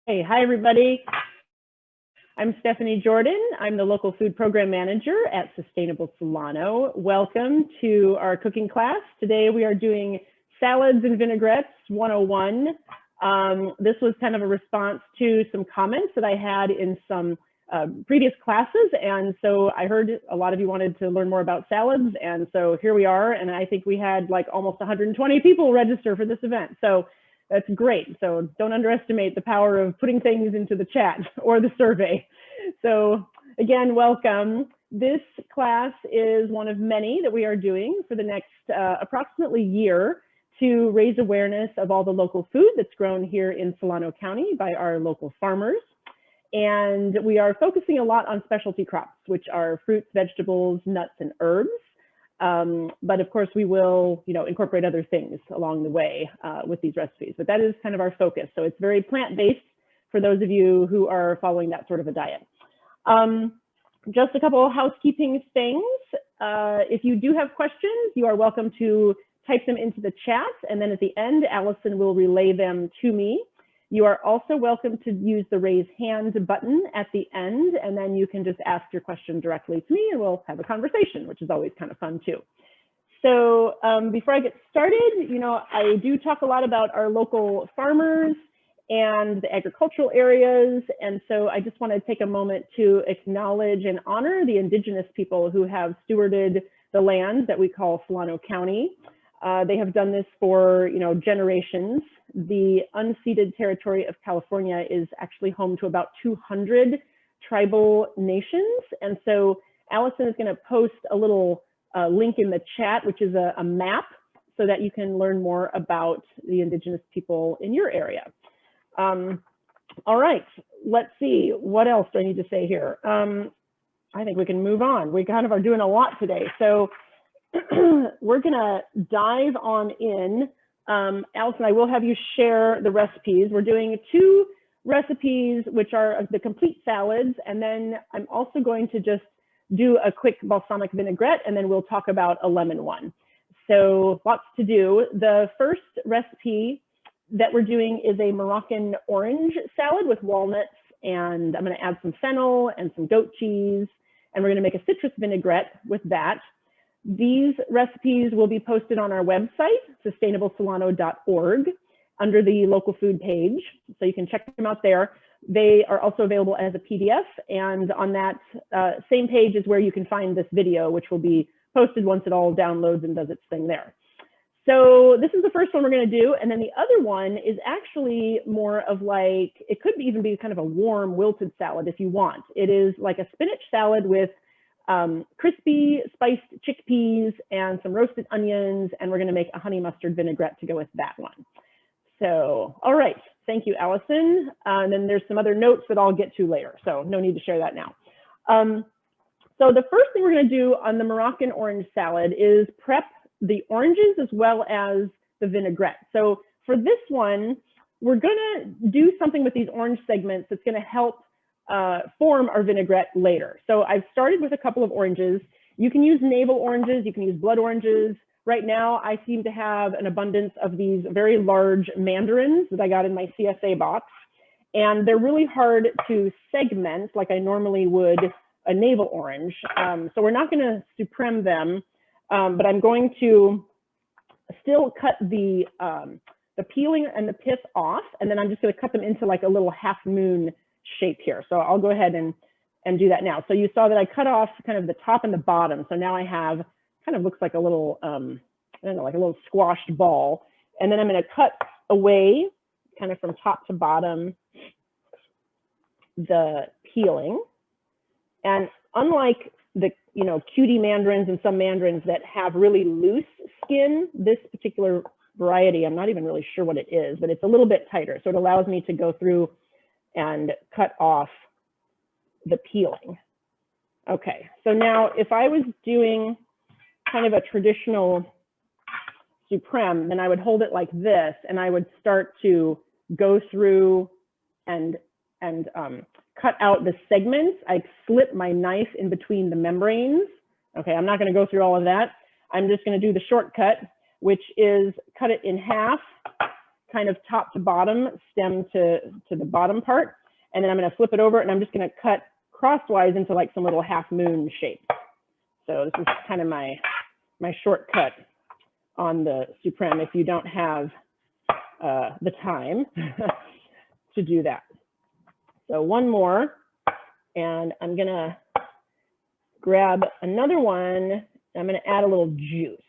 Hey, hi everybody. I'm Stephanie Jordan. I'm the local food program manager at Sustainable Solano. Welcome to our cooking class. Today we are doing salads and vinaigrettes 101. This was kind of a response to some comments that I had in some previous classes. And so I heard a lot of you wanted to learn more about salads. And so here we are. And I think we had like almost 120 people register for this event. So that's great. So don't underestimate the power of putting things into the chat or the survey. So again, welcome. This class is one of many that we are doing for the next approximately year to raise awareness of all the local food that's grown here in Solano County by our local farmers. And we are focusing a lot on specialty crops, which are fruits, vegetables, nuts, and herbs. But of course, we will, incorporate other things along the way with these recipes. But that is kind of our focus. So it's very plant-based for those of you who are following that sort of a diet. Just a couple of housekeeping things. If you do have questions, you are welcome to type them into the chat. And then at the end, Allison will relay them to me. You are also welcome to use the raise hand button at the end, and then you can just ask your question directly to me and we'll have a conversation, which is always kind of fun too. So before I get started, I do talk a lot about our local farmers and the agricultural areas. And so I just want to take a moment to acknowledge and honor the indigenous people who have stewarded the land that we call Solano County. They have done this for, generations. The unceded territory of California is actually home to about 200 tribal nations. And so Allison is going to post a little link in the chat, which is a map, so that you can learn more about the indigenous people in your area. All right, let's see. What else do I need to say here? I think we can move on. We kind of are doing a lot today. So we're gonna dive on in. Allison, I will have you share the recipes. We're doing 2 recipes, which are the complete salads. And then I'm also going to just do a quick balsamic vinaigrette, and then we'll talk about a lemon one. So lots to do. The first recipe that we're doing is a Moroccan orange salad with walnuts. And I'm gonna add some fennel and some goat cheese. And we're gonna make a citrus vinaigrette with that. These recipes will be posted on our website, sustainablesolano.org, under the local food page. So you can check them out there. They are also available as a PDF. And on that same page is where you can find this video, which will be posted once it all downloads and does its thing there. So this is the first one we're going to do. And then the other one is actually more of like, it could even be kind of a warm wilted salad if you want. It is like a spinach salad with crispy spiced chickpeas and some roasted onions, and we're going to make a honey mustard vinaigrette to go with that one. So, all right, thank you, Allison. And then there's some other notes that I'll get to later, so no need to share that now. So the first thing we're going to do on the Moroccan orange salad is prep the oranges as well as the vinaigrette. So for this one, we're going to do something with these orange segments that's going to help form our vinaigrette later. So I've started with a couple of oranges. You can use navel oranges, you can use blood oranges. Right now, I seem to have an abundance of these very large mandarins that I got in my CSA box. And they're really hard to segment like I normally would a navel orange. So we're not going to supreme them, but I'm going to still cut the peeling and the pith off. And then I'm just going to cut them into like a little half moon shape here. So I'll go ahead and do that now. So you saw that I cut off kind of the top and the bottom. So now I have kind of looks like a little, I don't know, like a little squashed ball. And then I'm going to cut away kind of from top to bottom the peeling. And unlike the, cutie mandarins and some mandarins that have really loose skin, this particular variety, I'm not even really sure what it is, but it's a little bit tighter. So it allows me to go through and cut off the peeling. Okay, so now if I was doing kind of a traditional supreme, then I would hold it like this, and I would start to go through and cut out the segments. I slip my knife in between the membranes. Okay, I'm not going to go through all of that. I'm just going to do the shortcut, which is cut it in half, kind of top to bottom, stem to the bottom part. And then I'm going to flip it over and I'm just going to cut crosswise into like some little half moon shape. So this is kind of my shortcut on the Supreme if you don't have the time to do that. So one more, and I'm going to grab another one. I'm going to add a little juice,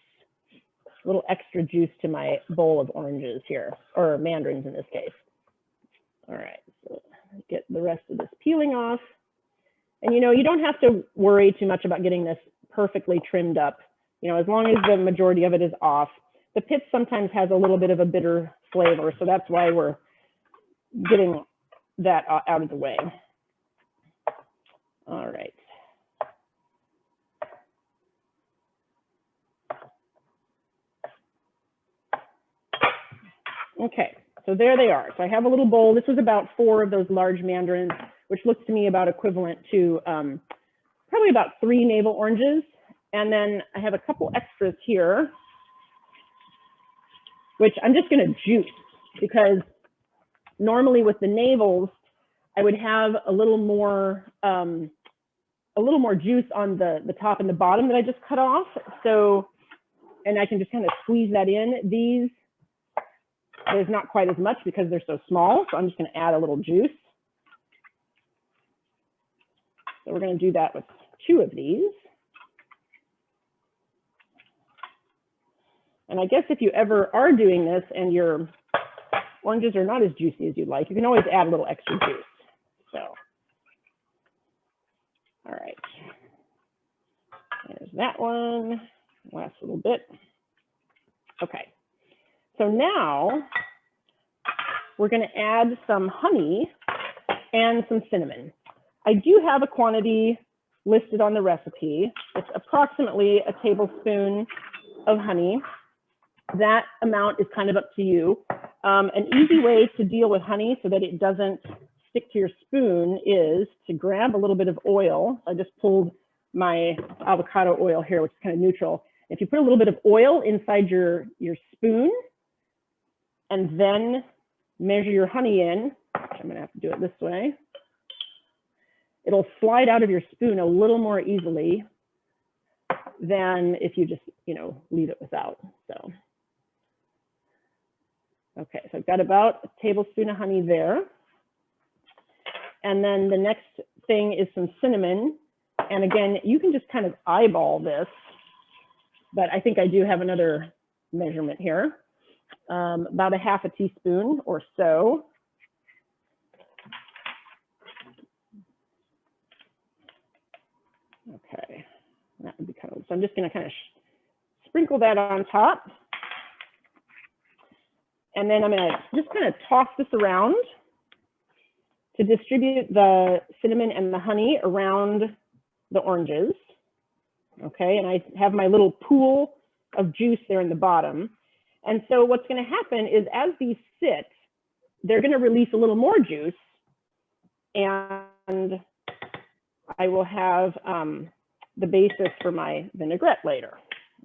a little extra juice to my bowl of oranges here, or mandarins in this case. All right, so get the rest of this peeling off. And you don't have to worry too much about getting this perfectly trimmed up. As long as the majority of it is off. The pith sometimes has a little bit of a bitter flavor, so that's why we're getting that out of the way. All right. Okay, so there they are. So I have a little bowl. This was about 4 of those large mandarins, which looks to me about equivalent to probably about 3 navel oranges. And then I have a couple extras here, which I'm just going to juice, because normally with the navels, I would have a little more juice on the top and the bottom that I just cut off. So, and I can just kind of squeeze that in. These, there's not quite as much because they're so small. So I'm just going to add a little juice. So we're going to do that with 2 of these. And I guess if you ever are doing this and your oranges are not as juicy as you'd like, you can always add a little extra juice. So, all right. There's that one. Last little bit. Okay. So now we're going to add some honey and some cinnamon. I do have a quantity listed on the recipe. It's approximately a tablespoon of honey. That amount is kind of up to you. An easy way to deal with honey so that it doesn't stick to your spoon is to grab a little bit of oil. I just pulled my avocado oil here, which is kind of neutral. If you put a little bit of oil inside your spoon and then measure your honey in, which I'm going to have to do it this way, it'll slide out of your spoon a little more easily than if you just, leave it without. So, okay, so I've got about a tablespoon of honey there. And then the next thing is some cinnamon. And again, you can just kind of eyeball this, but I think I do have another measurement here. About a half a teaspoon or so. Okay, that would be kind of, so I'm just going to kind of sprinkle that on top. And then I'm going to just kind of toss this around to distribute the cinnamon and the honey around the oranges. Okay, and I have my little pool of juice there in the bottom. And so what's going to happen is as these sit, they're going to release a little more juice, and I will have the basis for my vinaigrette later.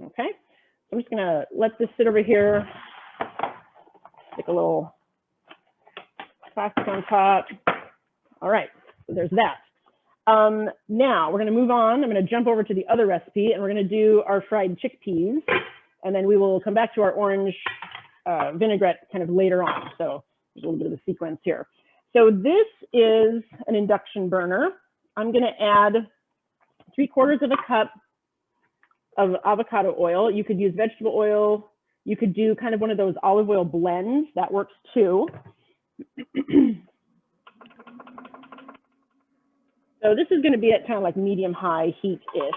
Okay, so I'm just going to let this sit over here. Stick a little plastic on top. All right, so there's that. Now we're going to move on. I'm going to jump over to the other recipe, and we're going to do our fried chickpeas, and then we will come back to our orange vinaigrette kind of later on. So there's a little bit of a sequence here. So this is an induction burner. I'm going to add 3/4 of a cup of avocado oil. You could use vegetable oil. You could do kind of one of those olive oil blends. That works too. So this is going to be at kind of like medium-high heat-ish.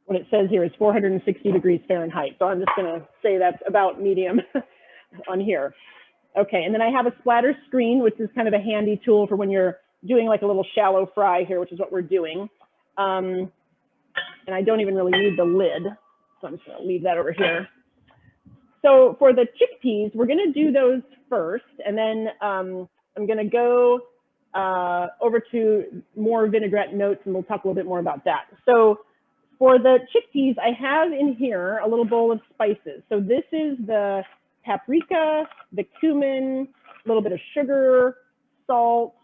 What it says here is 460 degrees Fahrenheit. So I'm just going to say that's about medium on here. Okay, and then I have a splatter screen, which is kind of a handy tool for when you're doing like a little shallow fry here, which is what we're doing. And I don't even really need the lid, so I'm just going to leave that over here. So for the chickpeas, we're going to do those first, and then I'm going to go over to more vinaigrette notes, and we'll talk a little bit more about that. So For the chickpeas, I have in here a little bowl of spices. So this is the paprika, the cumin, a little bit of sugar, salt,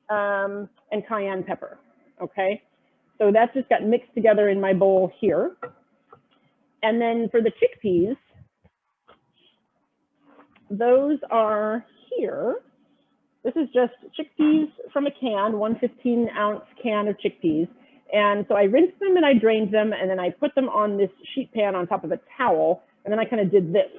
and cayenne pepper, okay? So that's just got mixed together in my bowl here. And then for the chickpeas, those are here. This is just chickpeas from a can, 1 15-ounce can of chickpeas. And so I rinsed them and I drained them, and then I put them on this sheet pan on top of a towel, and then I kind of did this.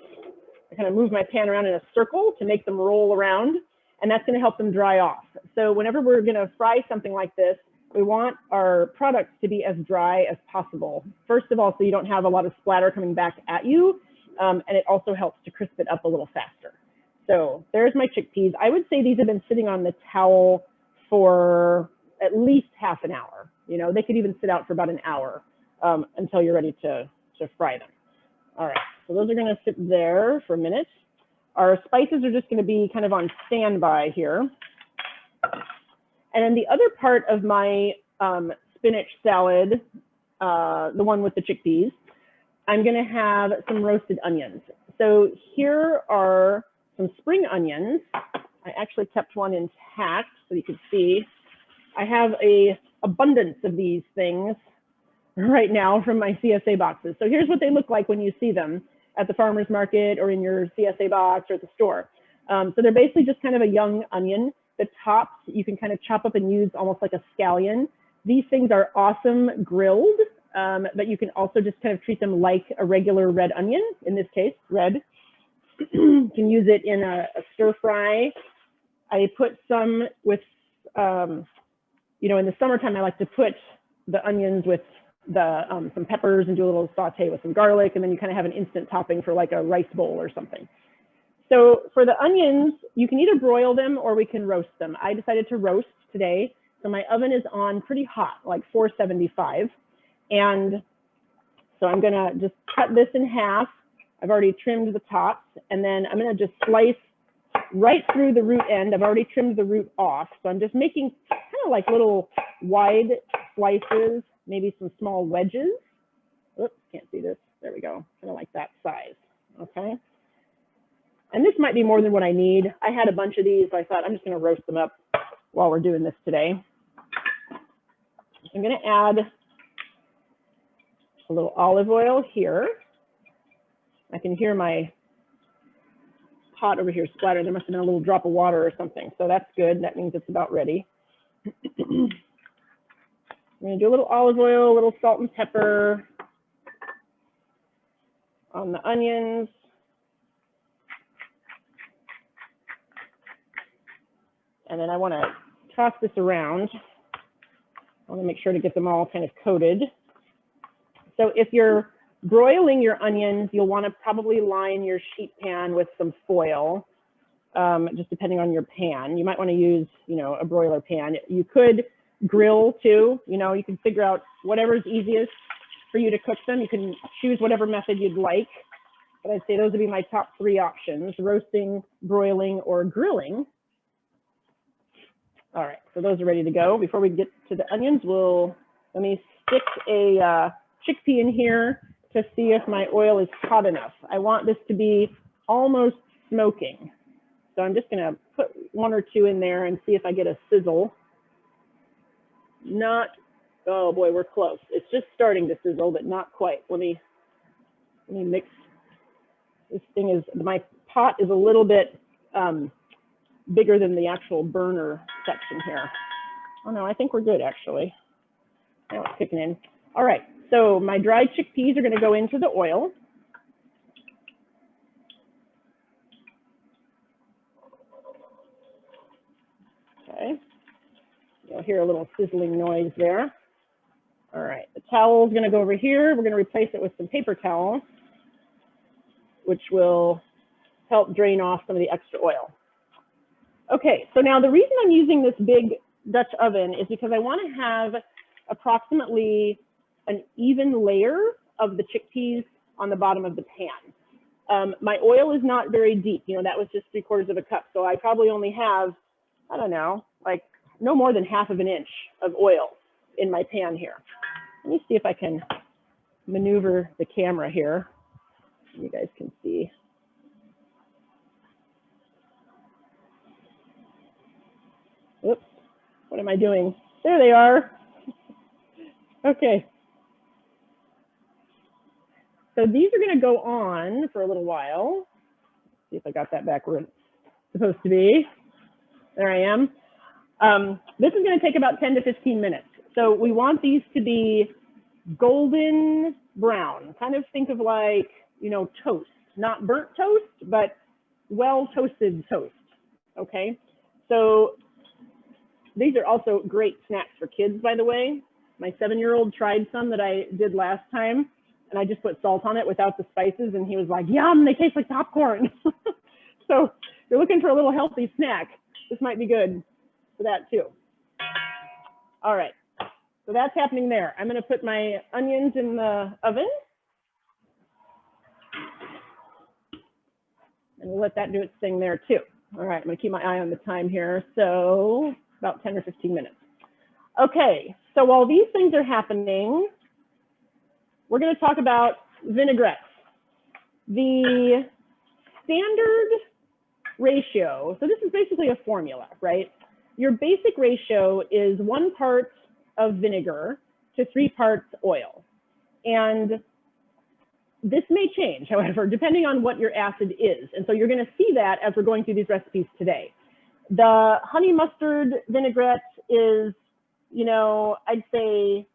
I kind of moved my pan around in a circle to make them roll around, and that's going to help them dry off. So whenever we're going to fry something like this, we want our products to be as dry as possible. First of all, so you don't have a lot of splatter coming back at you, and it also helps to crisp it up a little faster. So there's my chickpeas. I would say these have been sitting on the towel for at least half an hour. You know, they could even sit out for about an hour until you're ready to fry them. All right, so those are going to sit there for a minute. Our spices are just going to be kind of on standby here. And then the other part of my spinach salad, the one with the chickpeas, I'm going to have some roasted onions. So here are some spring onions. I actually kept one intact so you can see. I have a abundance of these things right now from my CSA boxes. So here's what they look like when you see them at the farmer's market or in your CSA box or at the store. So they're basically just kind of a young onion. The tops you can kind of chop up and use almost like a scallion. These things are awesome grilled, but you can also just kind of treat them like a regular red onion, in this case, red. You can use it in a stir fry. I put some with, you know, in the summertime, I like to put the onions with the some peppers and do a little saute with some garlic, and then you kind of have an instant topping for like a rice bowl or something. So for the onions, you can either broil them or we can roast them. I decided to roast today. So my oven is on pretty hot, like 475. And so I'm gonna just cut this in half. I've already trimmed the tops, and then I'm gonna just slice right through the root end. I've already trimmed the root off. So I'm just making kind of like little wide slices, maybe some small wedges. Oops, can't see this. There we go, kind of like that size, okay? And this might be more than what I need. I had a bunch of these, so I thought I'm just gonna roast them up while we're doing this today. I'm gonna add a little olive oil here. I can hear my pot over here splatter. There must have been a little drop of water or something, so that's good. That means it's about ready. I'm gonna do a little olive oil, a little salt and pepper on the onions. And then I want to toss this around. I want to make sure to get them all kind of coated. So if you're broiling your onions, you'll want to probably line your sheet pan with some foil, just depending on your pan. You might want to use, you know, a broiler pan. You could grill too. You know, you can figure out whatever's easiest for you to cook them. You can choose whatever method you'd like. But I'd say those would be my top 3 options: roasting, broiling, or grilling. All right, so those are ready to go. Before we get to the onions, let me stick a chickpea in here to see if my oil is hot enough. I want this to be almost smoking. So I'm just gonna put 1 or 2 in there and see if I get a sizzle. Not, oh boy, we're close. It's just starting to sizzle, but not quite. Let me mix. This thing is, my pot is a little bit bigger than the actual burner section here. Oh no, I think we're good actually. Now it's kicking in. All right, so my dried chickpeas are gonna go into the oil. Okay, you'll hear a little sizzling noise there. All right, the towel's gonna go over here. We're gonna replace it with some paper towel, which will help drain off some of the extra oil. Okay, so now the reason I'm using this big Dutch oven is because I want to have approximately an even layer of the chickpeas on the bottom of the pan. My oil is not very deep, you know, that was just 3/4 of a cup. So I probably only have, I don't know, like no more than 1/2 inch of oil in my pan here. Let me see if I can maneuver the camera here. You guys can see. Oops, what am I doing? There they are. Okay. So these are going to go on for a little while. Let's see if I got that back where it's supposed to be. There I am. This is going to take about 10 to 15 minutes. So we want these to be golden brown. Kind of think of like, you know, toast, not burnt toast, but well toasted toast. Okay. So these are also great snacks for kids, by the way. My 7-year-old tried some that I did last time, and I just put salt on it without the spices, and he was like, yum, they taste like popcorn. So if you're looking for a little healthy snack, this might be good for that too. All right, so that's happening there. I'm gonna put my onions in the oven, and we'll let that do its thing there too. All right, I'm gonna keep my eye on the time here. So about 10 or 15 minutes. Okay, so while these things are happening, we're going to talk about vinaigrettes. The standard ratio, so this is basically a formula, right? Your basic ratio is 1 part of vinegar to 3 parts oil. And this may change, however, depending on what your acid is. And so you're going to see that as we're going through these recipes today. The honey mustard vinaigrette is, you know, I'd say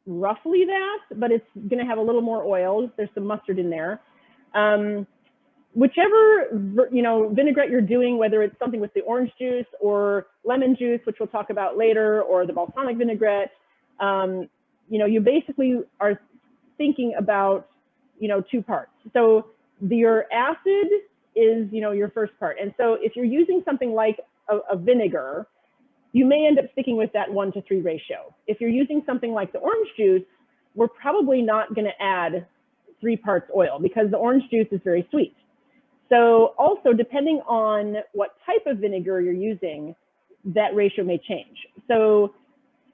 roughly that, but it's going to have a little more oil. There's some mustard in there. Whichever, you know, vinaigrette you're doing, whether it's something with the orange juice or lemon juice, which we'll talk about later, or the balsamic vinaigrette, you know, you basically are thinking about, you know, 2 parts. So your acid is, you know, your first part. And so if you're using something like a vinegar, you may end up sticking with that 1 to 3 ratio. If you're using something like the orange juice, we're probably not going to add 3 parts oil because the orange juice is very sweet. So also, depending on what type of vinegar you're using, that ratio may change. So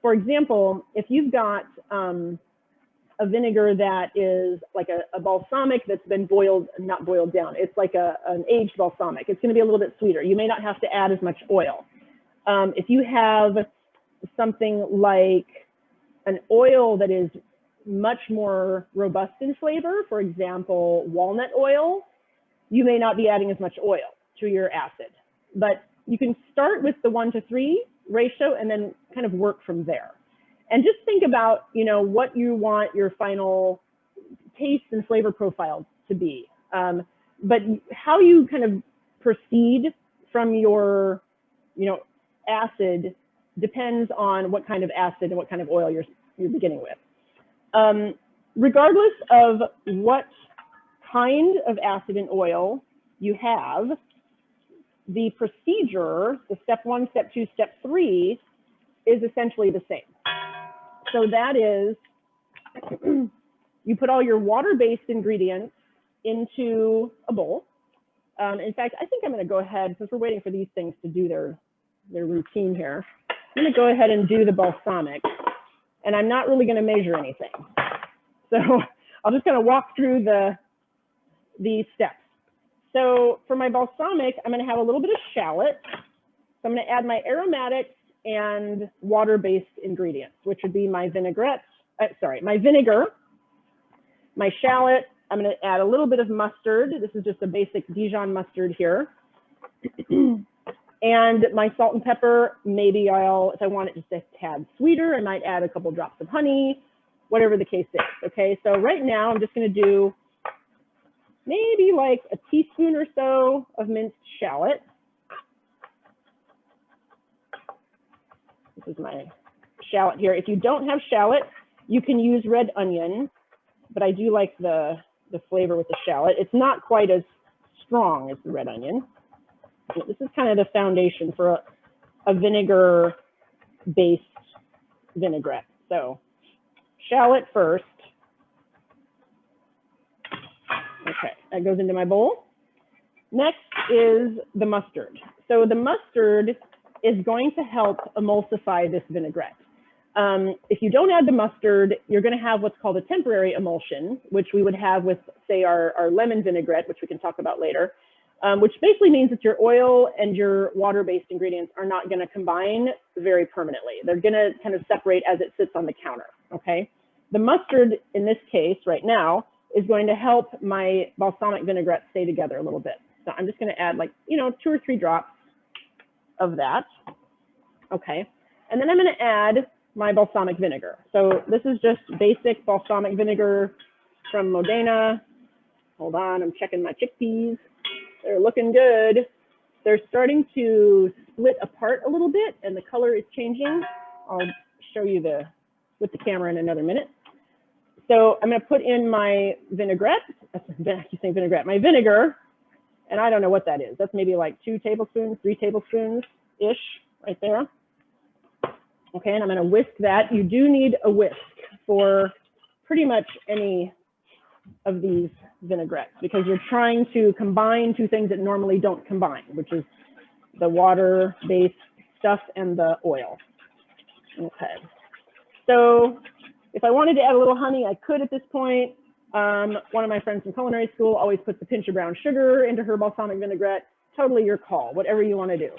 for example, if you've got a vinegar that is like a balsamic that's been boiled, not boiled down, it's like an aged balsamic, it's going to be a little bit sweeter. You may not have to add as much oil. If you have something like an oil that is much more robust in flavor, for example, walnut oil, you may not be adding as much oil to your acid. But you can start with the 1 to 3 ratio and then kind of work from there. And just think about, you know, what you want your final taste and flavor profile to be. But how you kind of proceed from your, you know, acid depends on what kind of acid and what kind of oil you're beginning with. Regardless of what kind of acid and oil you have, the procedure, the step 1, step 2, step 3 is essentially the same. So that is, you put all your water-based ingredients into a bowl. In fact, I think I'm going to go ahead, since we're waiting for these things to do their routine here, I'm going to go ahead and do the balsamic, and I'm not really going to measure anything. So I'll just kind of walk through the steps. So for my balsamic, I'm going to have a little bit of shallot. So I'm going to add my aromatics and water-based ingredients, which would be my vinaigrette, my vinegar, my shallot. I'm going to add a little bit of mustard. This is just a basic Dijon mustard here. And my salt and pepper, maybe if I want it just a tad sweeter, I might add a couple drops of honey, whatever the case is. Okay, so right now I'm just going to do maybe like a teaspoon or so of minced shallot. This is my shallot here. If you don't have shallot, you can use red onion, but I do like the flavor with the shallot. It's not quite as strong as the red onion. This is kind of the foundation for a vinegar-based vinaigrette. So shallot first. Okay, that goes into my bowl. Next is the mustard. So the mustard is going to help emulsify this vinaigrette. If you don't add the mustard, you're going to have what's called a temporary emulsion, which we would have with, say, our lemon vinaigrette, which we can talk about later, which basically means that your oil and your water-based ingredients are not going to combine very permanently. They're going to kind of separate as it sits on the counter, okay? The mustard, in this case, right now, is going to help my balsamic vinaigrette stay together a little bit. So I'm just going to add, like, 2 or 3 drops of that, okay? And then I'm going to add my balsamic vinegar. So this is just basic balsamic vinegar from Modena. Hold on, I'm checking my chickpeas. They're looking good. They're starting to split apart a little bit and the color is changing. I'll show you with the camera in another minute. So I'm going to put in my vinaigrette. I keep saying vinaigrette, my vinegar. And I don't know what that is. That's maybe like 2 tablespoons, 3 tablespoons-ish right there. Okay, and I'm going to whisk that. You do need a whisk for pretty much any of these vinaigrettes because you're trying to combine 2 things that normally don't combine, which is the water-based stuff and the oil. Okay, so if I wanted to add a little honey, I could at this point. One of my friends from culinary school always puts a pinch of brown sugar into her balsamic vinaigrette. Totally your call, whatever you want to do.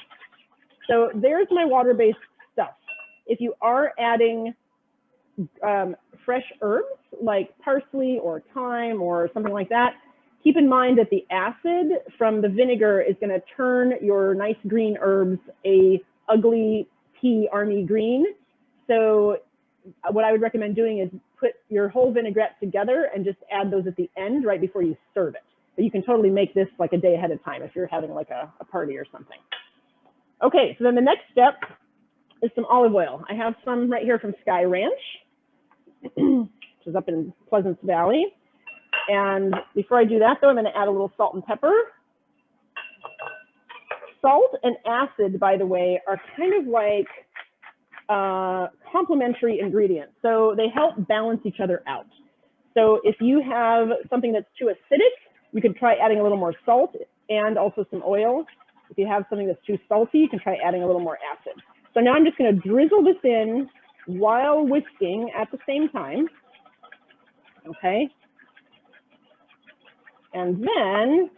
So there's my water-based stuff. If you are adding fresh herbs like parsley or thyme or something like that, keep in mind that the acid from the vinegar is going to turn your nice green herbs a ugly pea army green. So what I would recommend doing is put your whole vinaigrette together and just add those at the end right before you serve it. But you can totally make this like a day ahead of time if you're having like a party or something. Okay, so then the next step is some olive oil. I have some right here from Sky Ranch, which is up in Pleasance Valley. And before I do that, though, I'm going to add a little salt and pepper. Salt and acid, by the way, are kind of like complementary ingredients. So they help balance each other out. So if you have something that's too acidic, you could try adding a little more salt and also some oil. If you have something that's too salty, you can try adding a little more acid. So now I'm just going to drizzle this in while whisking at the same time. Okay. And then,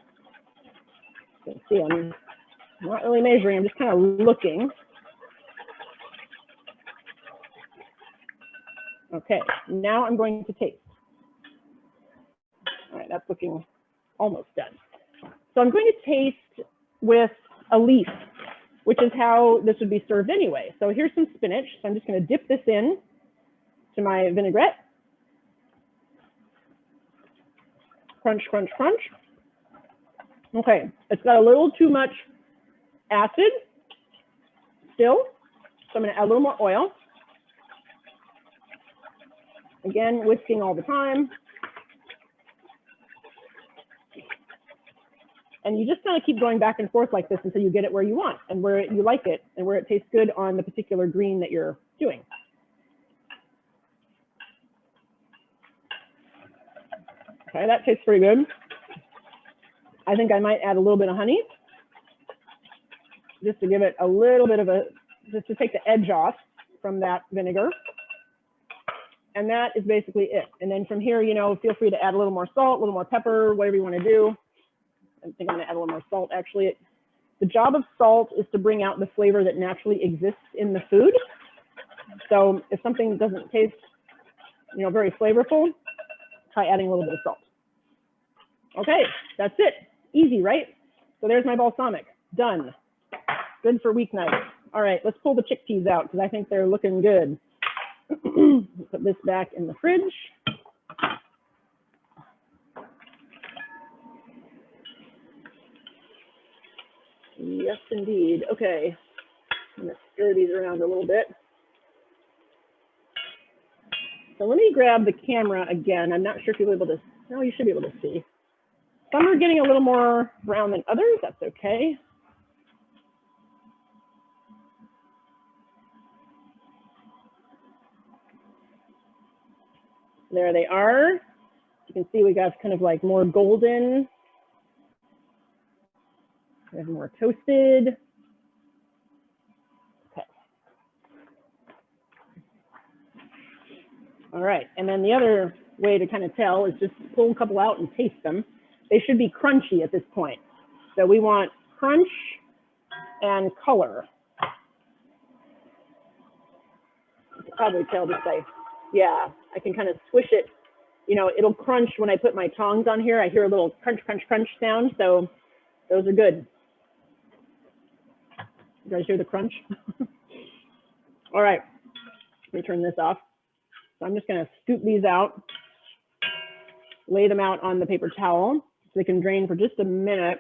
you can see I'm not really measuring, I'm just kind of looking. Okay, now I'm going to taste. All right, that's looking almost done. So I'm going to taste with a leaf, which is how this would be served anyway. So here's some spinach. So I'm just going to dip this in to my vinaigrette. Crunch, crunch, crunch. Okay, it's got a little too much acid still. So I'm going to add a little more oil. Again, whisking all the time. And you just kind of keep going back and forth like this until you get it where you want and where you like it and where it tastes good on the particular green that you're doing. Okay, that tastes pretty good. I think I might add a little bit of honey just to give it a little bit of just to take the edge off from that vinegar. And that is basically it. And then from here, feel free to add a little more salt, a little more pepper, whatever you want to do. I think I'm going to add a little more salt, actually. The job of salt is to bring out the flavor that naturally exists in the food. So if something doesn't taste, very flavorful, try adding a little bit of salt. Okay, that's it. Easy, right? So there's my balsamic. Done. Good for weeknight. All right, let's pull the chickpeas out because I think they're looking good. Put this back in the fridge. Yes, indeed. Okay, I'm going to stir these around a little bit. So let me grab the camera again. I'm not sure if you'll be able to, no, you should be able to see. Some are getting a little more brown than others. That's okay. There they are. You can see we got kind of like more golden. We have more toasted. Okay. All right, and then the other way to kind of tell is just pull a couple out and taste them. They should be crunchy at this point. So we want crunch and color. You can probably tell this by, yeah, I can kind of swish it. You know, it'll crunch when I put my tongs on here. I hear a little crunch, crunch, crunch sound. So those are good. You guys hear the crunch? All right, let me turn this off. So I'm just gonna scoop these out, lay them out on the paper towel so they can drain for just a minute,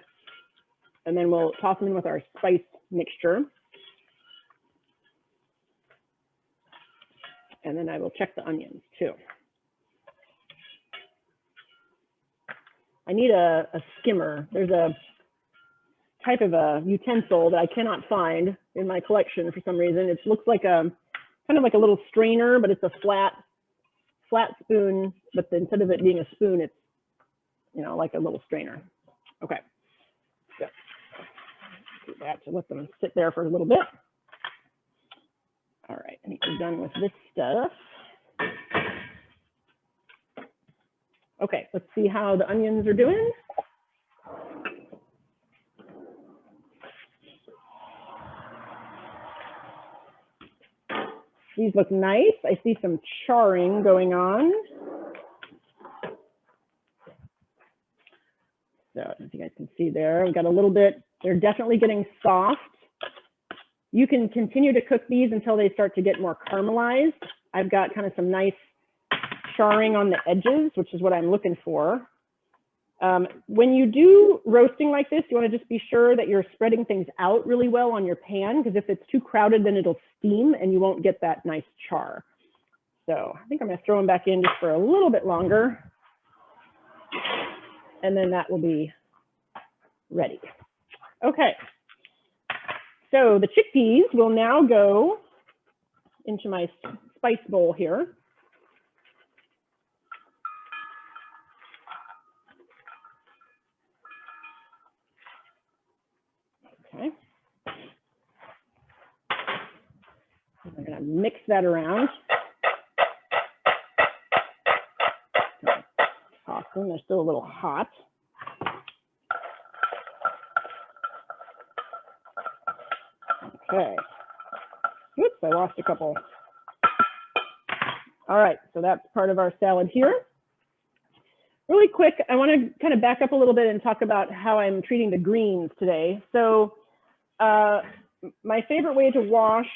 and then we'll toss them in with our spice mixture. And then I will check the onions too. I need a skimmer. There's a type of a utensil that I cannot find in my collection for some reason. It looks like a kind of like a little strainer, but it's a flat spoon, but instead of it being a spoon, it's, you know, like a little strainer. Okay, so do that to let them sit there for a little bit. All right, I think we're done with this stuff. Okay, let's see how the onions are doing. These look nice. I see some charring going on. So I don't know if you guys can see there. We've got a little bit, they're definitely getting soft. You can continue to cook these until they start to get more caramelized. I've got kind of some nice charring on the edges, which is what I'm looking for. When you do roasting like this, you want to just be sure that you're spreading things out really well on your pan, because if it's too crowded, then it'll steam and you won't get that nice char. So I think I'm going to throw them back in just for a little bit longer, and then that will be ready. Okay, so the chickpeas will now go into my spice bowl here. Okay. I'm going to mix that around. Toss them. They're still a little hot. Okay. Oops, I lost a couple. All right, so that's part of our salad here. Really quick, I want to kind of back up a little bit and talk about how I'm treating the greens today. So my favorite way to wash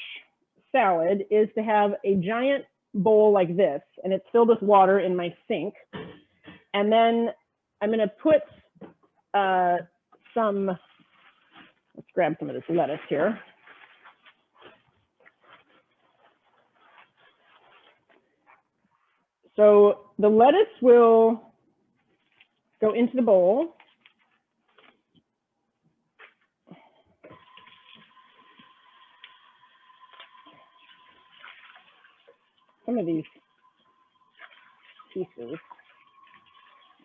salad is to have a giant bowl like this, and it's filled with water in my sink. And then I'm going to put let's grab some of this lettuce here. So the lettuce will go into the bowl. Some of these pieces, it's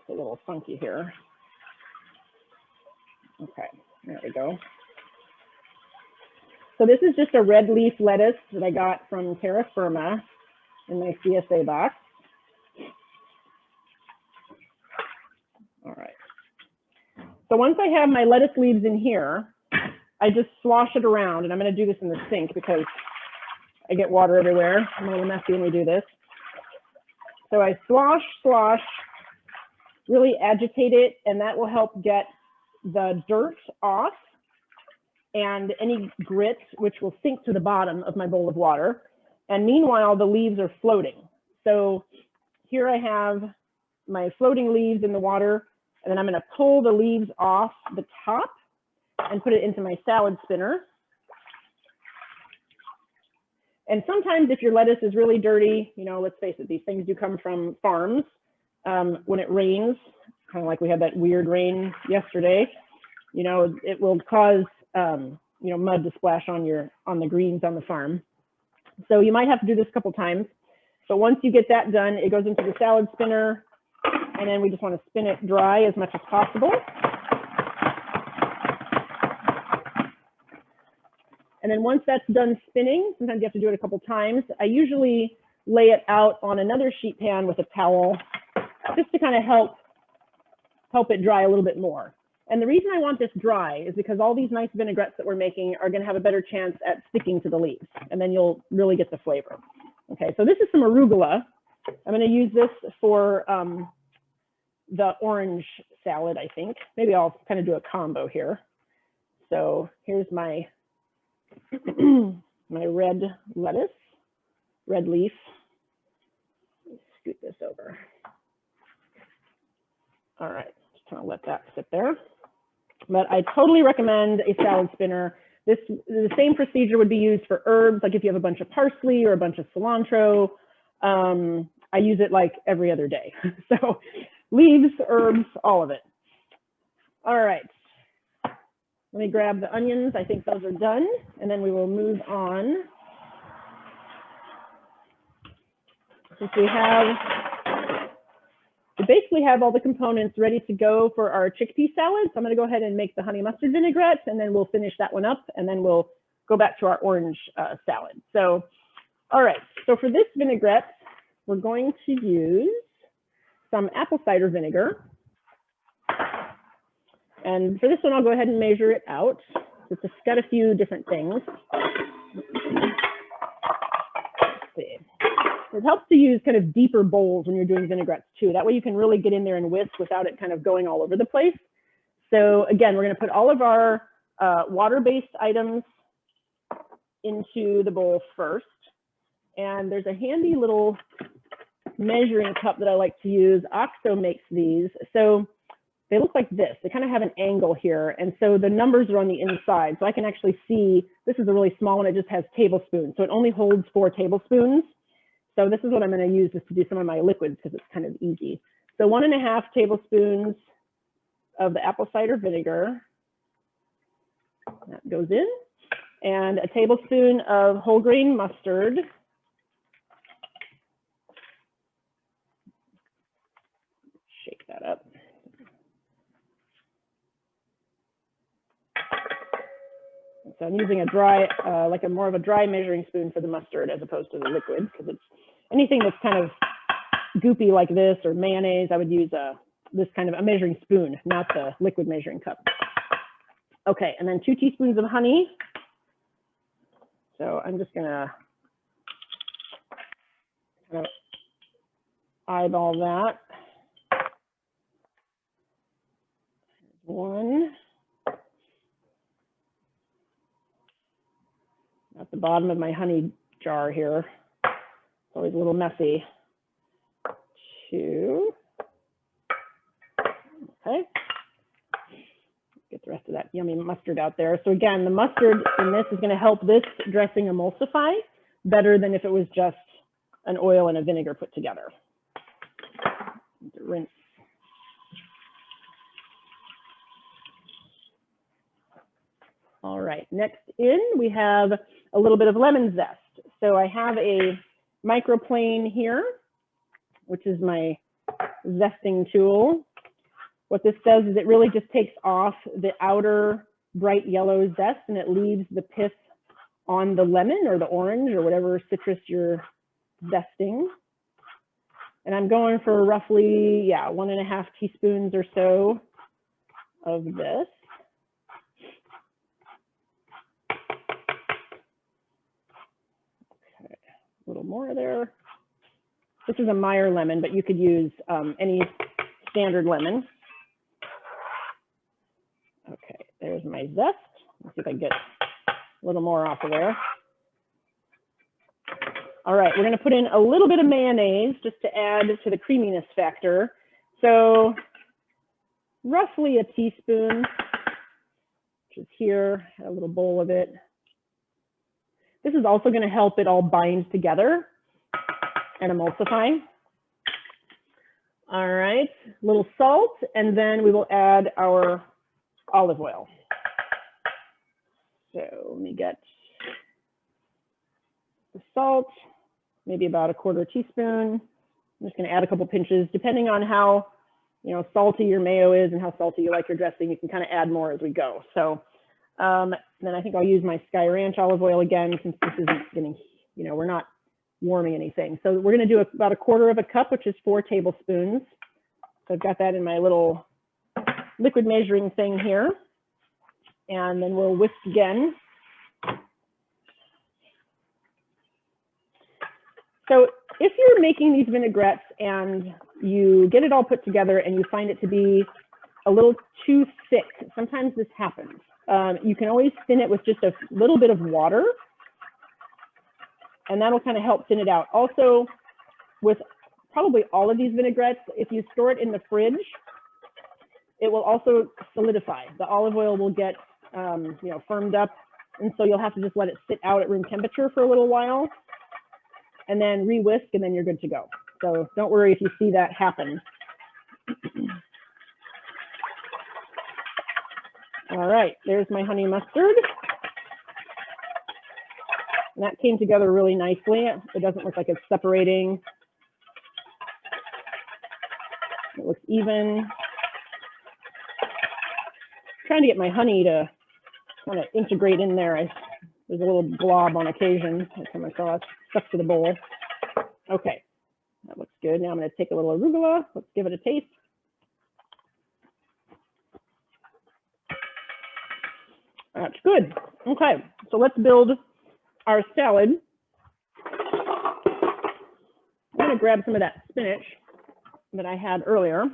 a little funky here. Okay, there we go. So this is just a red leaf lettuce that I got from Terra Firma in my CSA box. All right. So once I have my lettuce leaves in here, I just slosh it around, and I'm going to do this in the sink because I get water everywhere. I'm a little messy when we do this. So I slosh, really agitate it, and that will help get the dirt off and any grit, which will sink to the bottom of my bowl of water. And meanwhile, the leaves are floating. So here I have my floating leaves in the water, and then I'm going to pull the leaves off the top and put it into my salad spinner. And sometimes if your lettuce is really dirty, you know, let's face it, these things do come from farms. When it rains, kind of like we had that weird rain yesterday, you know, it will cause, you know, mud to splash on the greens on the farm. So you might have to do this a couple times. But once you get that done, it goes into the salad spinner, and then we just want to spin it dry as much as possible. And then once that's done spinning, sometimes you have to do it a couple times. I usually lay it out on another sheet pan with a towel, just to kind of help it dry a little bit more. And the reason I want this dry is because all these nice vinaigrettes that we're making are going to have a better chance at sticking to the leaves, and then you'll really get the flavor. Okay, so this is some arugula. I'm going to use this for the orange salad, I think. Maybe I'll kind of do a combo here. So here's my my red lettuce, red leaf. Let me scoot this over. All right, just kind of let that sit there. But I totally recommend a salad spinner. The same procedure would be used for herbs, like if you have a bunch of parsley or a bunch of cilantro. I use it like every other day. So leaves, herbs, all of it. All right. Let me grab the onions. I think those are done. And then we will move on. Since we basically have all the components ready to go for our chickpea salad. So I'm going to go ahead and make the honey mustard vinaigrette, and then we'll finish that one up, and then we'll go back to our orange salad. So, all right. So for this vinaigrette, we're going to use some apple cider vinegar. And for this one, I'll go ahead and measure it out. It's got a few different things. Let's see. It helps to use kind of deeper bowls when you're doing vinaigrettes too. That way you can really get in there and whisk without it kind of going all over the place. So again, we're going to put all of our water-based items into the bowl first. And there's a handy little measuring cup that I like to use. OXO makes these. So they look like this. They kind of have an angle here. And so the numbers are on the inside. So I can actually see, this is a really small one. It just has tablespoons. So it only holds 4 tablespoons. So this is what I'm going to use just to do some of my liquids because it's kind of easy. So 1.5 tablespoons of the apple cider vinegar. That goes in. And a tablespoon of whole grain mustard. Shake that up. So I'm using a dry, like more of a dry measuring spoon for the mustard as opposed to the liquid, because it's anything that's kind of goopy like this or mayonnaise, I would use this kind of a measuring spoon, not the liquid measuring cup. Okay, and then 2 teaspoons of honey. So I'm just gonna kind of eyeball that. 1. At the bottom of my honey jar here. It's always a little messy. 2. Okay. Get the rest of that yummy mustard out there. So again, the mustard in this is going to help this dressing emulsify better than if it was just an oil and a vinegar put together. Rinse. All right, next in we have a little bit of lemon zest. So I have a microplane here, which is my zesting tool. What this does is it really just takes off the outer bright yellow zest and it leaves the pith on the lemon or the orange or whatever citrus you're zesting. And I'm going for roughly, 1.5 teaspoons or so of this. A little more there. This is a Meyer lemon, but you could use any standard lemon. Okay, there's my zest. Let's see if I can get a little more off of there. All right, we're going to put in a little bit of mayonnaise just to add to the creaminess factor. So roughly a teaspoon, which is here, a little bowl of it. This is also going to help it all bind together and emulsify. All right, a little salt, and then we will add our olive oil. So let me get the salt, maybe about a 1/4 teaspoon. I'm just going to add a couple pinches, depending on how salty your mayo is and how salty you like your dressing. You can kind of add more as we go. So then I think I'll use my Sky Ranch olive oil again, since this isn't getting, we're not warming anything. So we're going to do about 1/4 cup, which is 4 tablespoons. So I've got that in my little liquid measuring thing here. And then we'll whisk again. So if you're making these vinaigrettes and you get it all put together and you find it to be a little too thick, sometimes this happens. You can always thin it with just a little bit of water, and that'll kind of help thin it out. Also, with probably all of these vinaigrettes, if you store it in the fridge, it will also solidify. The olive oil will get you know, firmed up, and so you'll have to just let it sit out at room temperature for a little while, and then re-whisk, and then you're good to go. So don't worry if you see that happen. All right, there's my honey mustard. And that came together really nicely. It doesn't look like it's separating. It looks even. Trying to get my honey to kind of integrate in there. There's a little blob on occasion. I come across, stuck to the bowl. Okay, that looks good. Now I'm going to take a little arugula. Let's give it a taste. That's good. Okay, so let's build our salad. I'm going to grab some of that spinach that I had earlier.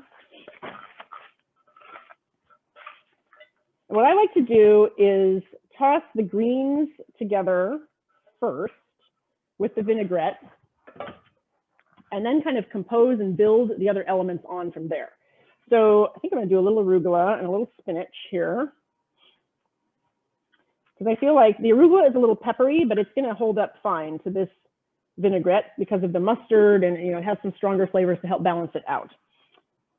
What I like to do is toss the greens together first with the vinaigrette, and then kind of compose and build the other elements on from there. So I think I'm going to do a little arugula and a little spinach here, because I feel like the arugula is a little peppery, but it's going to hold up fine to this vinaigrette because of the mustard, and you know, it has some stronger flavors to help balance it out.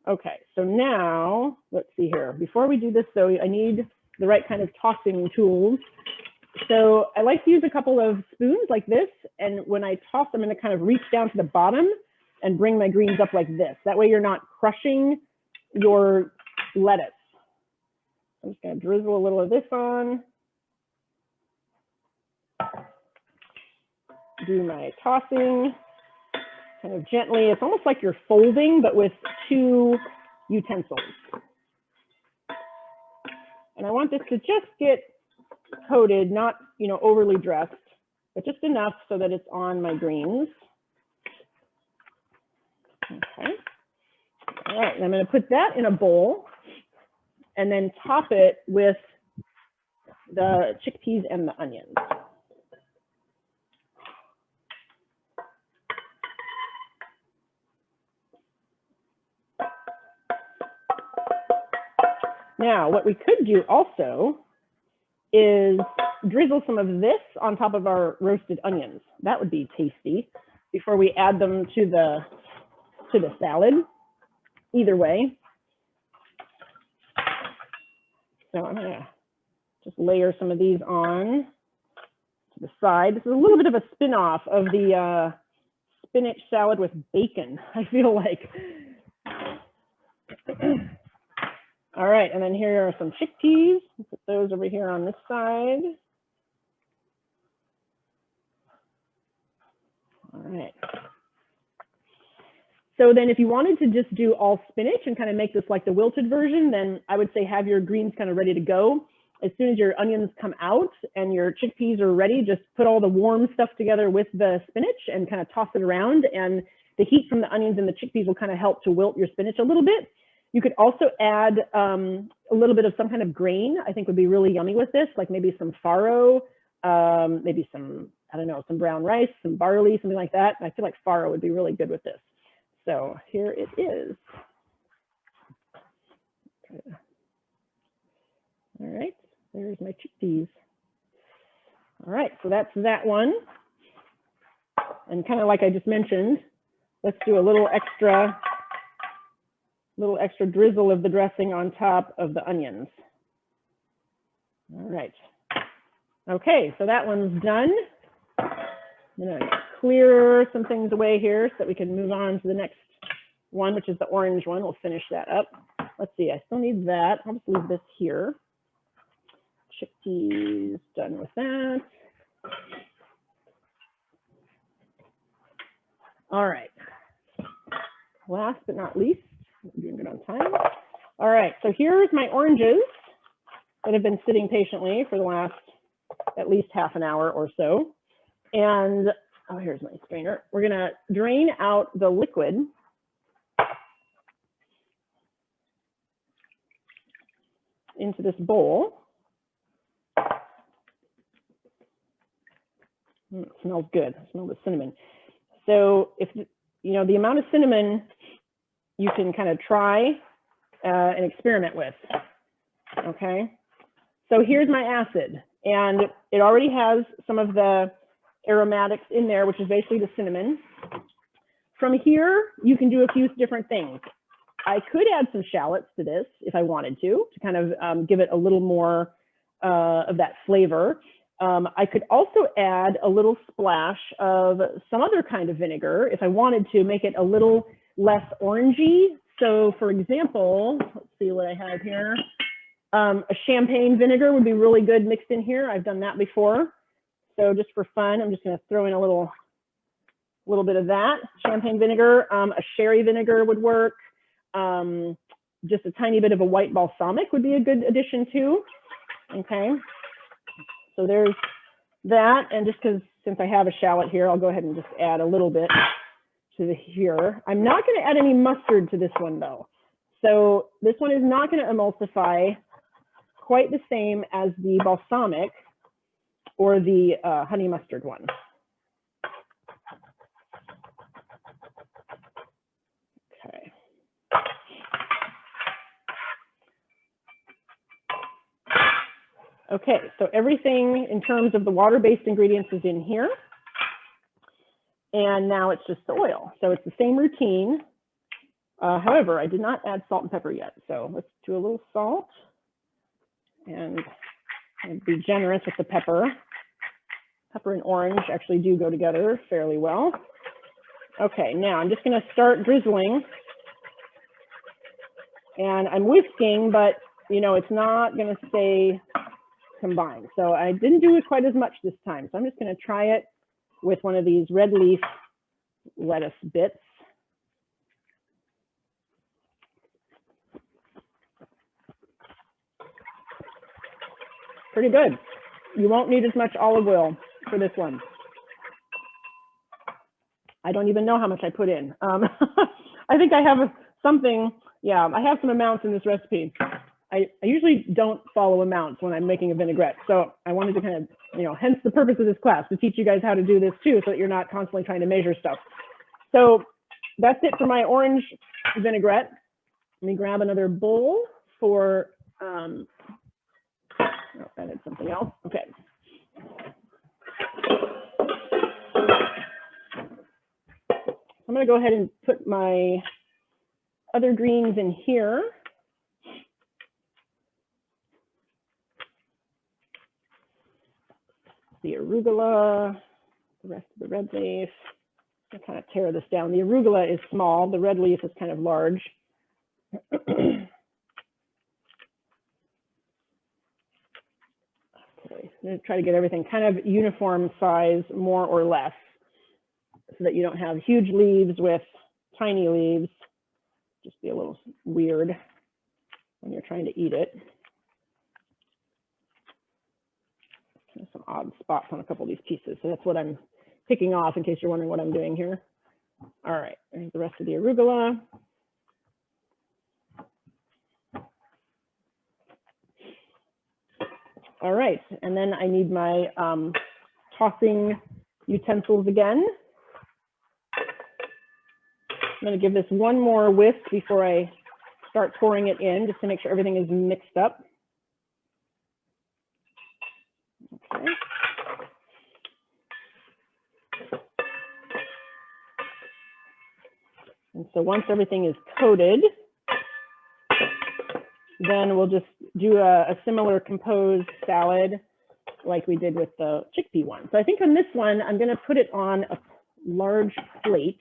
Okay, so now let's see here. Before we do this, though, I need the right kind of tossing tools. So I like to use a couple of spoons like this, and when I toss, I'm going to kind of reach down to the bottom and bring my greens up like this. That way you're not crushing your lettuce. I'm just going to drizzle a little of this on. Do my tossing kind of gently. It's almost like you're folding, but with 2 utensils. And I want this to just get coated, not, you know, overly dressed, but just enough so that it's on my greens. Okay. All right, and I'm going to put that in a bowl and then top it with the chickpeas and the onions. Now, what we could do also is drizzle some of this on top of our roasted onions. That would be tasty before we add them to the salad. Either way. So I'm gonna just layer some of these on to the side. This is a little bit of a spin-off of the spinach salad with bacon, I feel like. All right, and then here are some chickpeas. Put those over here on this side. All right. So then if you wanted to just do all spinach and kind of make this like the wilted version, then I would say have your greens kind of ready to go. As soon as your onions come out and your chickpeas are ready, just put all the warm stuff together with the spinach and kind of toss it around. And the heat from the onions and the chickpeas will kind of help to wilt your spinach a little bit. You could also add a little bit of some kind of grain. I think would be really yummy with this, like maybe some farro, maybe some, I don't know, some brown rice, some barley, something like that. I feel like farro would be really good with this. So here it is. All right, there's my chickpeas. All right, so that's that one. And kind of like I just mentioned, let's do a little extra drizzle of the dressing on top of the onions. All right. Okay, so that one's done. I'm gonna clear some things away here so that we can move on to the next one, which is the orange one. We'll finish that up. Let's see, I still need that. I'll just leave this here. Chickpeas, done with that. All right. Last but not least, we're doing good on time. All right, so here's my oranges that have been sitting patiently for the last at least half an hour or so. And oh, here's my strainer. We're gonna drain out the liquid into this bowl. It smells good. I smell the cinnamon. So if you know the amount of cinnamon you can kind of try and experiment with, okay? So here's my acid, and it already has some of the aromatics in there, which is basically the cinnamon. From here, you can do a few different things. I could add some shallots to this if I wanted to kind of give it a little more of that flavor. I could also add a little splash of some other kind of vinegar if I wanted to make it a little less orangey. So for example, let's see what I have here. A champagne vinegar would be really good mixed in here. I've done that before. So just for fun, I'm just gonna throw in a little bit of that. Champagne vinegar, a sherry vinegar would work. Just a tiny bit of a white balsamic would be a good addition too. Okay, so there's that. And just since I have a shallot here, I'll go ahead and just add a little bit to here. I'm not going to add any mustard to this one though. So this one is not going to emulsify quite the same as the balsamic or the honey mustard one. Okay. Okay, so everything in terms of the water-based ingredients is in here. And now it's just the oil. So it's the same routine. However, I did not add salt and pepper yet. So let's do a little salt and be generous with the pepper. Pepper and orange actually do go together fairly well. Okay, now I'm just gonna start drizzling. And I'm whisking, but you know, it's not gonna stay combined. So I didn't do it quite as much this time. So I'm just gonna try it with one of these red leaf lettuce bits. Pretty good. You won't need as much olive oil for this one. I don't even know how much I put in. I think I have something, yeah, I have some amounts in this recipe. I usually don't follow amounts when I'm making a vinaigrette. So I wanted to kind of, you know, hence the purpose of this class, to teach you guys how to do this too, so that you're not constantly trying to measure stuff. So that's it for my orange vinaigrette. Let me grab another bowl for, oh, that is something else. Okay. I'm gonna go ahead and put my other greens in here. The arugula, the rest of the red leaf. I'll kind of tear this down. The arugula is small, the red leaf is kind of large. Okay, I'm gonna try to get everything kind of uniform size, more or less, so that you don't have huge leaves with tiny leaves. Just be a little weird when you're trying to eat it. Some odd spots on a couple of these pieces. So that's what I'm picking off in case you're wondering what I'm doing here. All right, there's the rest of the arugula. All right, and then I need my tossing utensils again. I'm gonna give this one more whisk before I start pouring it in, just to make sure everything is mixed up. Okay. And so once everything is coated, then we'll just do a similar composed salad like we did with the chickpea one. So I think on this one, I'm gonna put it on a large plate.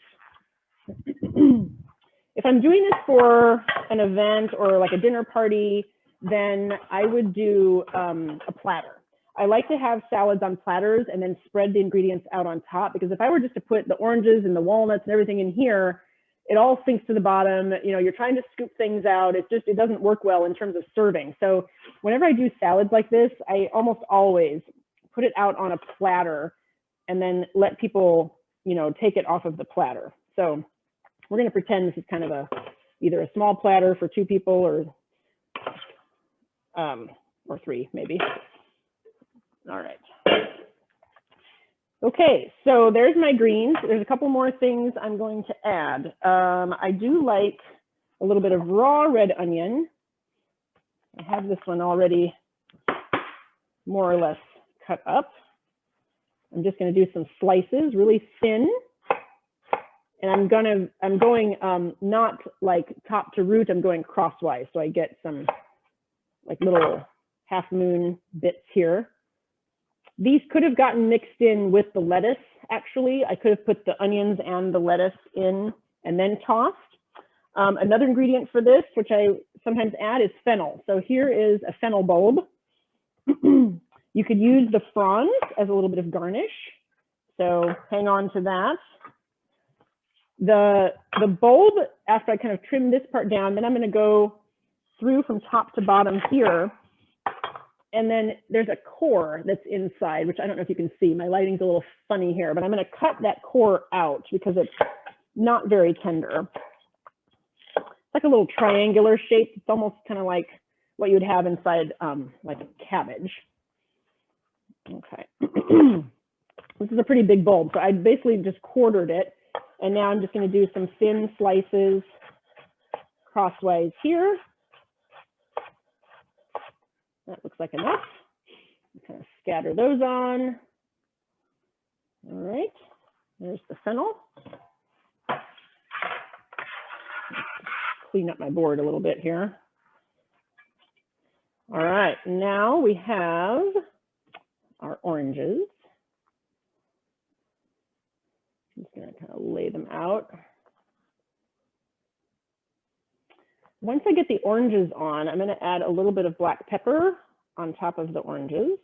If I'm doing this for an event or like a dinner party, then I would do a platter. I like to have salads on platters and then spread the ingredients out on top, because if I were just to put the oranges and the walnuts and everything in here, it all sinks to the bottom. You know, you're trying to scoop things out. It doesn't work well in terms of serving. So whenever I do salads like this, I almost always put it out on a platter and then let people, you know, take it off of the platter. So we're going to pretend this is kind of either a small platter for 2 people or 3 maybe. All right. Okay, so there's my greens. There's a couple more things I'm going to add. I do like a little bit of raw red onion. I have this one already more or less cut up. I'm just going to do some slices, really thin. And I'm going not like top to root, I'm going crosswise. So I get some like little half moon bits here. These could have gotten mixed in with the lettuce, actually. I could have put the onions and the lettuce in and then tossed. Another ingredient for this, which I sometimes add, is fennel. So here is a fennel bulb. You could use the fronds as a little bit of garnish. So hang on to that. The bulb, after I kind of trim this part down, then I'm going to go through from top to bottom here. And then there's a core that's inside, which I don't know if you can see. My lighting's a little funny here, but I'm going to cut that core out because it's not very tender. It's like a little triangular shape. It's almost kind of like what you would have inside like a cabbage. Okay. This is a pretty big bulb. So I basically just quartered it. And now I'm just going to do some thin slices crosswise here. That looks like enough. Kind of scatter those on. All right, there's the fennel. Clean up my board a little bit here. All right, now we have our oranges. I'm just gonna kind of lay them out. Once I get the oranges on, I'm going to add a little bit of black pepper on top of the oranges,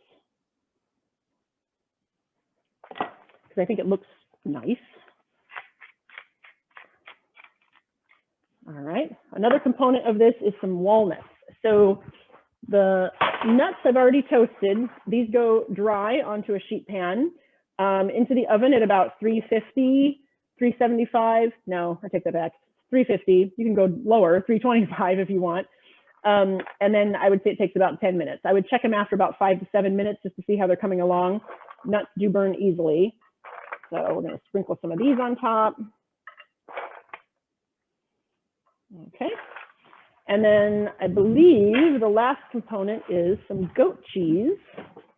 because I think it looks nice. All right, another component of this is some walnuts. So the nuts I've already toasted. These go dry onto a sheet pan, into the oven at about 350, 375. No, I take that back. 350, you can go lower, 325 if you want. And then I would say it takes about 10 minutes. I would check them after about 5 to 7 minutes just to see how they're coming along. Nuts do burn easily. So we're going to sprinkle some of these on top. Okay. And then I believe the last component is some goat cheese,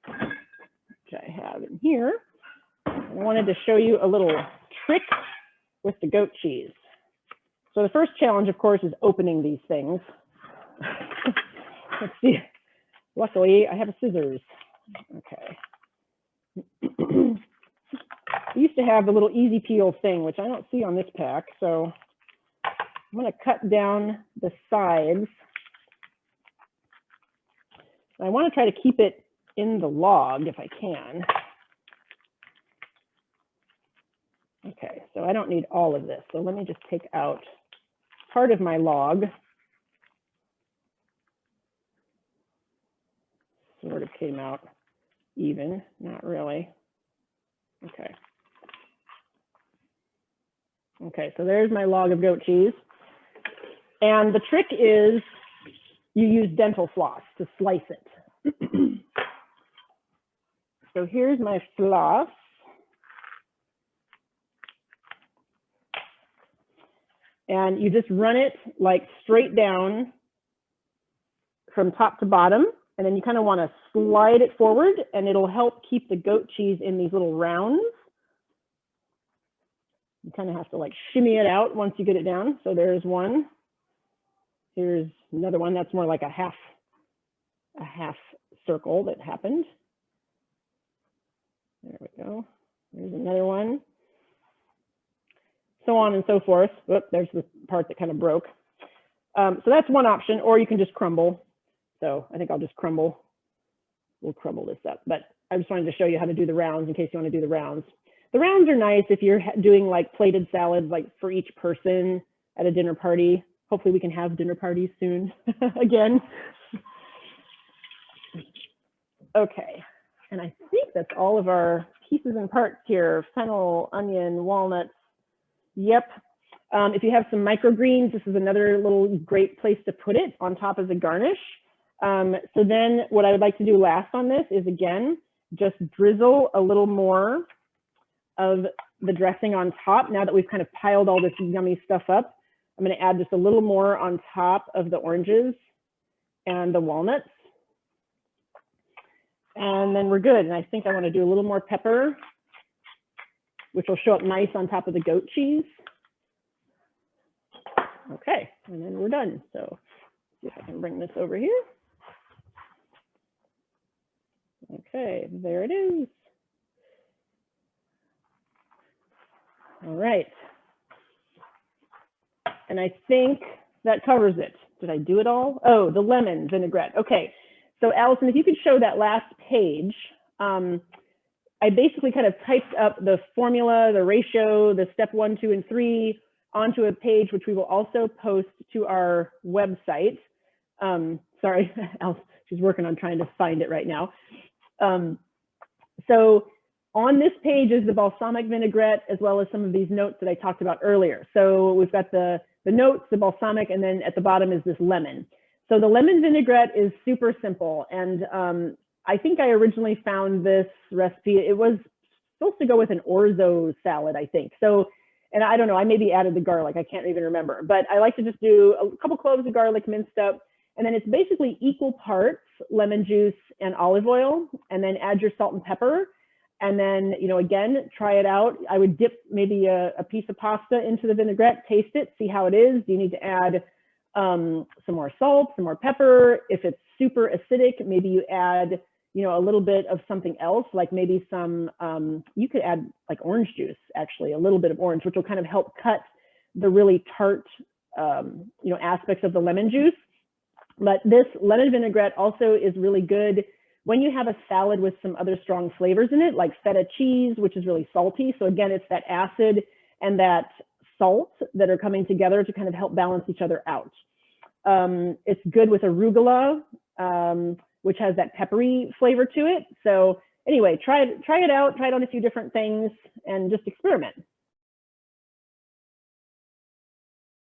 which I have in here. I wanted to show you a little trick with the goat cheese. So the first challenge, of course, is opening these things. Let's see. Luckily, I have a scissors. Okay. I used to have the little easy peel thing, which I don't see on this pack. So I'm going to cut down the sides. I want to try to keep it in the log if I can. Okay, so I don't need all of this. So let me just take out part of my log. Sort of came out even, not really. Okay. Okay, so there's my log of goat cheese. And the trick is you use dental floss to slice it. So here's my floss. And you just run it like straight down from top to bottom. And then you kind of want to slide it forward, and it'll help keep the goat cheese in these little rounds. You kind of have to like shimmy it out once you get it down. So there's one. Here's another one that's more like a half circle that happened. There we go. There's another one. So on and so forth. Oop, there's the part that kind of broke. So that's one option, or you can just crumble. So I think I'll just crumble we'll crumble this up. But I just wanted to show you how to do the rounds in case you want to do the rounds. The rounds are nice if you're doing like plated salads, like for each person at a dinner party. Hopefully we can have dinner parties soon again. Okay, and I think that's all of our pieces and parts here. Fennel, onion, walnuts. Yep. If you have some microgreens, this is another little great place to put it on top as a garnish. So then what I would like to do last on this is, again, just drizzle a little more of the dressing on top. Now that we've kind of piled all this yummy stuff up, I'm going to add just a little more on top of the oranges and the walnuts. And then we're good. And I think I want to do a little more pepper, which will show up nice on top of the goat cheese. Okay, and then we're done. So see if I can bring this over here. Okay, there it is. All right. And I think that covers it. Did I do it all? Oh, the lemon vinaigrette. Okay, so Allison, if you could show that last page. I basically kind of typed up the formula, the ratio, the step 1, 2, and 3 onto a page, which we will also post to our website. Sorry, Alice, she's working on trying to find it right now. So on this page is the balsamic vinaigrette, as well as some of these notes that I talked about earlier. So we've got the notes, the balsamic, and then at the bottom is this lemon. So the lemon vinaigrette is super simple. And I think I originally found this recipe, it was supposed to go with an orzo salad, I think. So, and I don't know, I maybe added the garlic, I can't even remember, but I like to just do a couple cloves of garlic minced up, and then it's basically equal parts lemon juice and olive oil, and then add your salt and pepper. And then, you know, again, try it out. I would dip maybe a piece of pasta into the vinaigrette, taste it, see how it is. Do you need to add some more salt, some more pepper? If it's super acidic, maybe you add, you know, a little bit of something else, like maybe some, you could add like orange juice, actually, a little bit of orange, which will kind of help cut the really tart, you know, aspects of the lemon juice. But this lemon vinaigrette also is really good when you have a salad with some other strong flavors in it, like feta cheese, which is really salty. So again, it's that acid and that salt that are coming together to kind of help balance each other out. It's good with arugula, which has that peppery flavor to it. So anyway, try it out, try it on a few different things and just experiment.